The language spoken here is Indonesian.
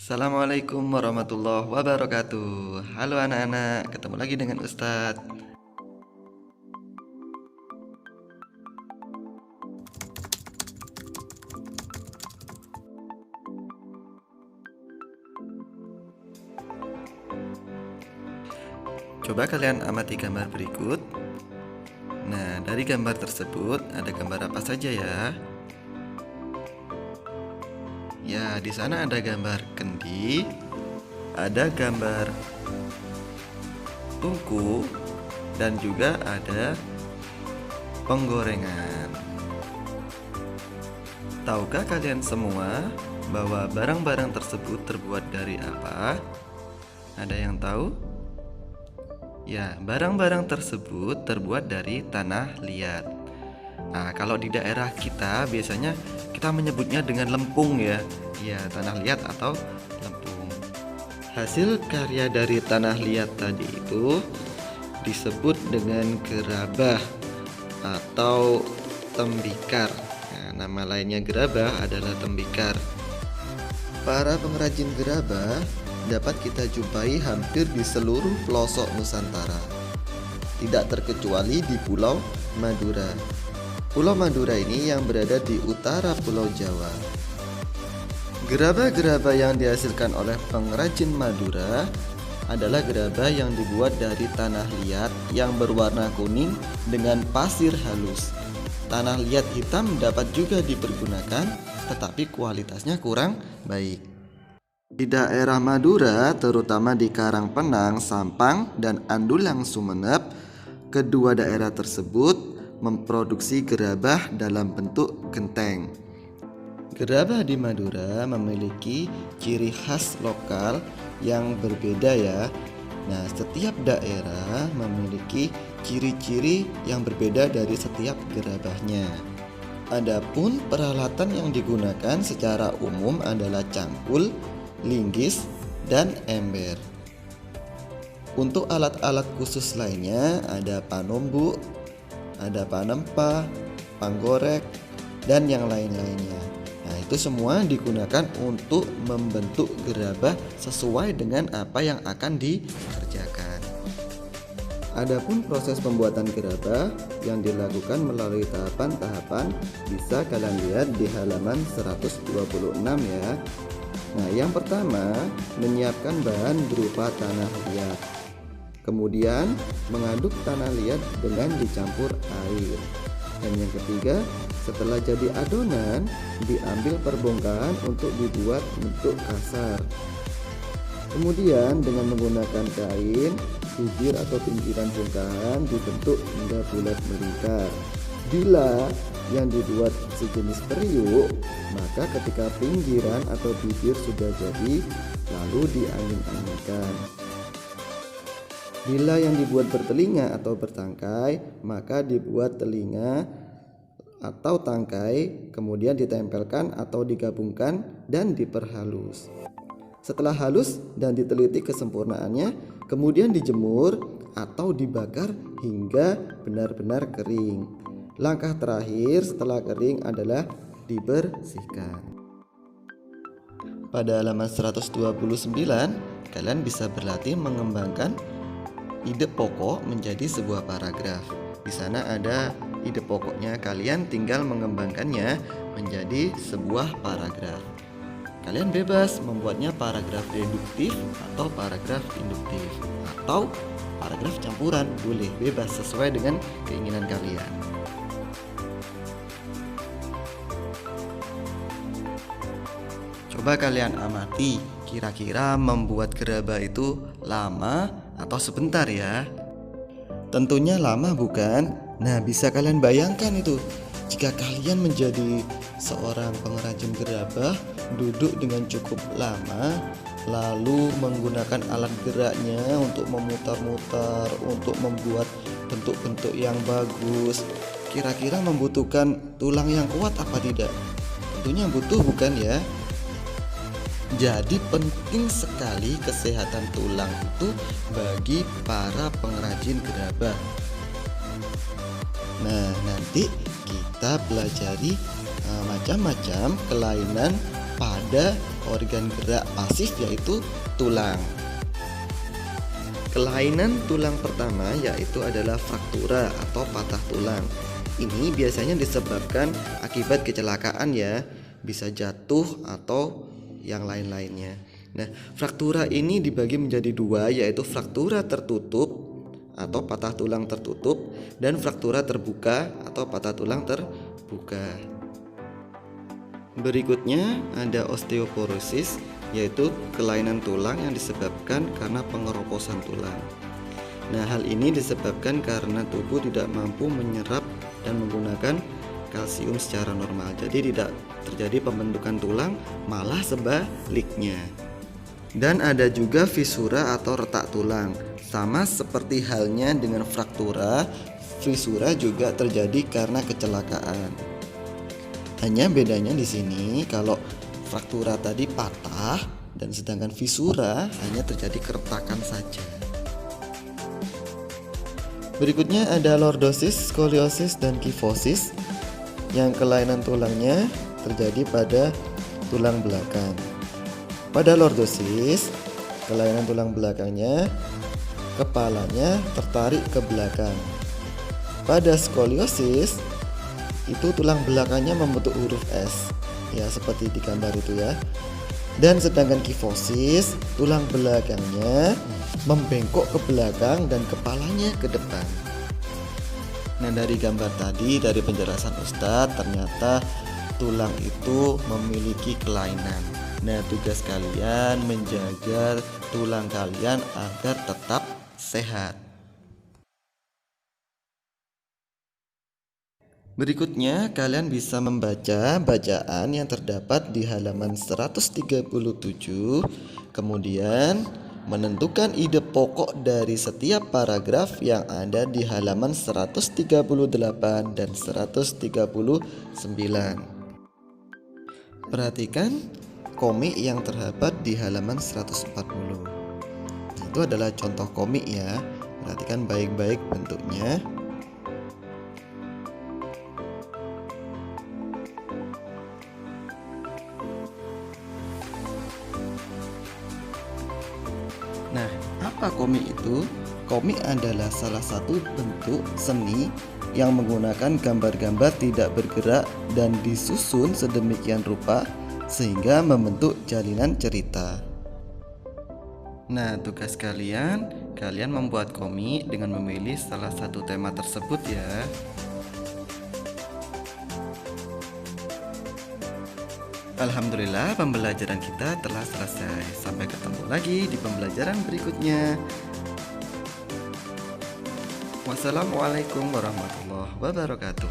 Assalamualaikum warahmatullahi wabarakatuh. Halo anak-anak, ketemu lagi dengan Ustadz. Coba kalian amati gambar berikut. Nah, dari gambar tersebut ada gambar apa saja ya? Ya, di sana ada gambar kendi, ada gambar tungku, dan juga ada penggorengan. Tahukah kalian semua bahwa barang-barang tersebut terbuat dari apa? Ada yang tahu? Ya, barang-barang tersebut terbuat dari tanah liat. Nah, kalau di daerah kita biasanya kita menyebutnya dengan lempung ya. Ya, tanah liat atau lempung. Hasil karya dari tanah liat tadi itu disebut dengan gerabah atau tembikar. Nah, nama lainnya gerabah adalah tembikar. Para pengrajin gerabah dapat kita jumpai hampir di seluruh pelosok Nusantara, tidak terkecuali di Pulau Madura. Pulau Madura ini yang berada di utara Pulau Jawa. Gerabah-gerabah yang dihasilkan oleh pengrajin Madura adalah gerabah yang dibuat dari tanah liat yang berwarna kuning dengan pasir halus. Tanah liat hitam dapat juga dipergunakan, tetapi kualitasnya kurang baik. Di daerah Madura, terutama di Karangpenang, Sampang, dan Andulang Sumeneb, kedua daerah tersebut memproduksi gerabah dalam bentuk genteng. Gerabah di Madura memiliki ciri khas lokal yang berbeda ya. Nah, setiap daerah memiliki ciri-ciri yang berbeda dari setiap gerabahnya. Adapun peralatan yang digunakan secara umum adalah cangkul, linggis, dan ember. Untuk alat-alat khusus lainnya ada panombuk, ada panempa, panggorek, dan yang lain-lainnya. Nah, itu semua digunakan untuk membentuk gerabah sesuai dengan apa yang akan dikerjakan. Adapun proses pembuatan gerabah yang dilakukan melalui tahapan-tahapan bisa kalian lihat di halaman 126 ya. Nah, yang pertama menyiapkan bahan berupa tanah liat. Kemudian mengaduk tanah liat dengan dicampur air. Dan yang ketiga, setelah jadi adonan, diambil perbongkahan untuk dibuat bentuk kasar. Kemudian dengan menggunakan kain, bibir atau pinggiran bongkahan dibentuk hingga bulat melingkar. Bila yang dibuat sejenis periuk, maka ketika pinggiran atau bibir sudah jadi, lalu diangin-anginkan. Bila yang dibuat bertelinga atau bertangkai, maka dibuat telinga atau tangkai, kemudian ditempelkan atau digabungkan dan diperhalus. Setelah halus dan diteliti kesempurnaannya, kemudian dijemur atau dibakar hingga benar-benar kering. Langkah terakhir setelah kering adalah dibersihkan. Pada halaman 129, kalian bisa berlatih mengembangkan ide pokok menjadi sebuah paragraf. Di sana ada ide pokoknya, kalian tinggal mengembangkannya menjadi sebuah paragraf. Kalian bebas membuatnya paragraf deduktif atau paragraf induktif atau paragraf campuran, boleh bebas sesuai dengan keinginan kalian. Coba kalian amati, kira-kira membuat gerabah itu lama atau sebentar ya? Tentunya lama bukan? Nah, bisa kalian bayangkan itu, jika kalian menjadi seorang pengrajin gerabah, duduk dengan cukup lama, lalu menggunakan alat geraknya untuk memutar-mutar, untuk membuat bentuk-bentuk yang bagus. Kira-kira membutuhkan tulang yang kuat apa tidak? Tentunya butuh bukan ya? Jadi penting sekali kesehatan tulang itu bagi para pengrajin gerabah. Nah, nanti kita pelajari macam-macam kelainan pada organ gerak pasif yaitu tulang. Kelainan tulang pertama yaitu adalah fraktura atau patah tulang. Ini biasanya disebabkan akibat kecelakaan ya, bisa jatuh atau yang lain-lainnya. Nah, fraktura ini dibagi menjadi dua, yaitu fraktura tertutup atau patah tulang tertutup dan fraktura terbuka atau patah tulang terbuka. Berikutnya ada osteoporosis, yaitu kelainan tulang yang disebabkan karena pengeroposan tulang. Nah, hal ini disebabkan karena tubuh tidak mampu menyerap dan menggunakan kalsium secara normal. Jadi tidak terjadi pembentukan tulang, malah sebaliknya. Dan ada juga fisura atau retak tulang. Sama seperti halnya dengan fraktura, fisura juga terjadi karena kecelakaan. Hanya bedanya di sini, kalau fraktura tadi patah dan sedangkan fisura hanya terjadi keretakan saja. Berikutnya ada lordosis, skoliosis, dan kifosis yang kelainan tulangnya terjadi pada tulang belakang. Pada lordosis, kelainan tulang belakangnya, kepalanya tertarik ke belakang. Pada skoliosis, itu tulang belakangnya membentuk huruf S, ya seperti di gambar itu ya. Dan sedangkan kifosis, tulang belakangnya membengkok ke belakang dan kepalanya ke depan. Nah, dari gambar tadi, dari penjelasan Ustadz, ternyata tulang itu memiliki kelainan. Nah, tugas kalian menjaga tulang kalian agar tetap sehat. Berikutnya, kalian bisa membaca bacaan yang terdapat di halaman 137, kemudian menentukan ide pokok dari setiap paragraf yang ada di halaman 138 dan 139. Perhatikan komik yang terdapat di halaman 140. Itu adalah contoh komik ya. Perhatikan baik-baik bentuknya. Nah, apa komik itu? Komik adalah salah satu bentuk seni yang menggunakan gambar-gambar tidak bergerak dan disusun sedemikian rupa sehingga membentuk jalinan cerita. Nah, tugas kalian membuat komik dengan memilih salah satu tema tersebut ya. Alhamdulillah, pembelajaran kita telah selesai. Sampai ketemu lagi di pembelajaran berikutnya. Wassalamualaikum warahmatullahi wabarakatuh.